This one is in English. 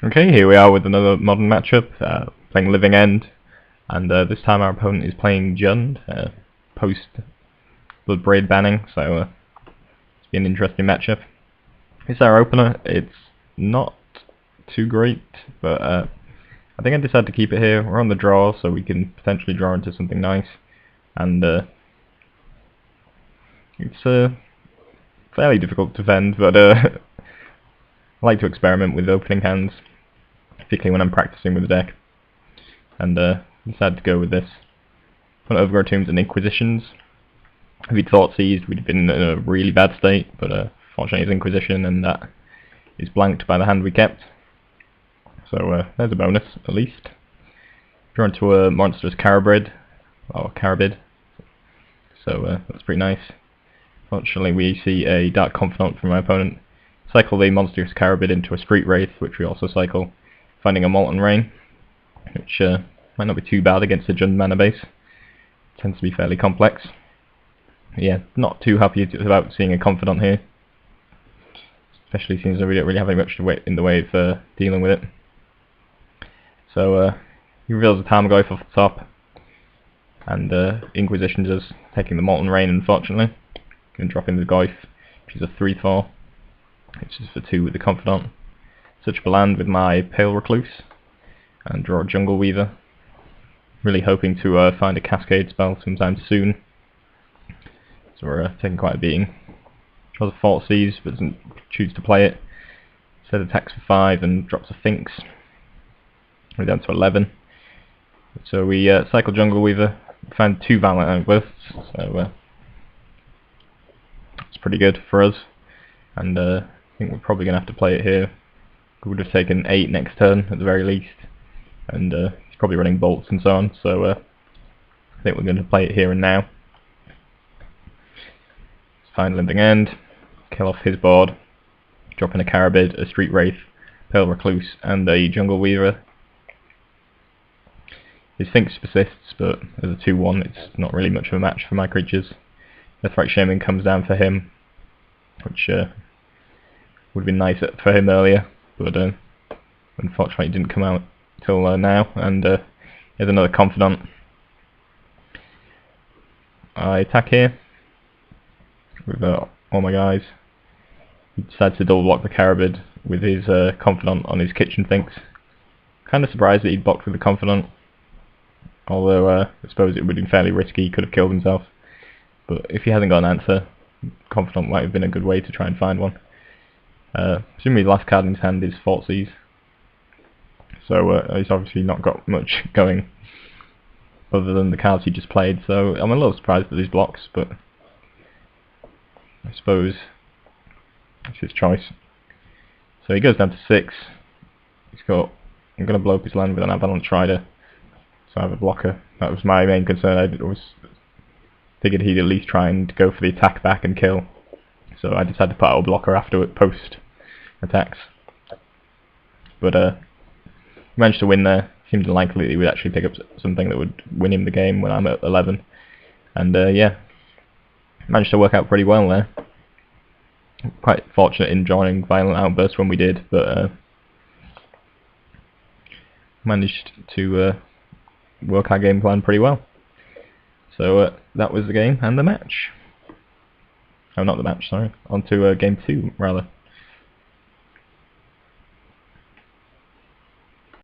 Okay, here we are with another modern matchup, playing Living End, and this time our opponent is playing Jund, post Bloodbraid banning, so it's been an interesting matchup. It's our opener. It's not too great, but I think I decided to keep it here. We're on the draw, so we can potentially draw into something nice, and it's fairly difficult to defend, but I like to experiment with opening hands, particularly when I'm practicing with the deck, and decided to go with this. Put Overgrown Tombs and Inquisitions. If he'd Thought Seized, we'd have been in a really bad state, but fortunately it's Inquisition, and that is blanked by the hand we kept. So there's a bonus, at least. Draw into a Monstrous Carabid, or Carabid, so that's pretty nice. Fortunately we see a Dark Confidant from my opponent. Cycle the Monstrous Carabid into a Street Wraith, which we also cycle, finding a Molten Rain, which might not be too bad against the Jund mana base. Tends to be fairly complex. But yeah, not too happy about seeing a Confidant here, especially since we don't really have any much in the way of dealing with it. So he reveals the Tarmogoyf off the top, and Inquisition just taking the Molten Rain, unfortunately, and dropping the Goyf, which is a 3/4, which is for 2 with the Confidant. Search for land with my Pale Recluse, and draw a Jungle Weaver. Really hoping to find a Cascade spell sometime soon. So we're taking quite a beating. Draws a Thought Seized, but doesn't choose to play it. Instead attacks for 5 and drops a Finks. We're down to 11. So we cycle Jungle Weaver, find 2 Violent Outbursts, so it's pretty good for us. And I think we're probably going to have to play it here. We would have taken 8 next turn at the very least, and he's probably running bolts and so on, so I think we're going to play it here and now. Let's find Living End, kill off his board, drop in a Carabid, a Street Wraith, Pale Recluse, and a Jungle Weaver. His Finks persists, but as a 2/1 it's not really much of a match for my creatures. Deathrite Shaman comes down for him, which would have been nice for him earlier, but unfortunately it didn't come out till now, and here's another Confidant. I attack here with all my guys. He decides to double block the Carabid with his Confidant on his Kitchen Finks. Kind of surprised that he'd blocked with the Confidant, although I suppose it would have been fairly risky. He could have killed himself, but if he hasn't got an answer, Confidant might have been a good way to try and find one. Presumably the last card in his hand is Thoughtseize, so he's obviously not got much going other than the cards he just played, so I'm a little surprised at his blocks, but I suppose it's his choice. So he goes down to 6. He's got, I'm going to blow up his land with an Avalanche Rider, so I have a blocker. That was my main concern. I figured he'd at least try and go for the attack back and kill, so I just had to put out a blocker after it, post attacks. But managed to win there. Seemed unlikely that he would actually pick up something that would win him the game when I'm at 11. And yeah, managed to work out pretty well there. Quite fortunate in drawing Violent Outburst when we did, but managed to work our game plan pretty well. So that was the game and the match. Oh, not the match, sorry. On to game 2, rather.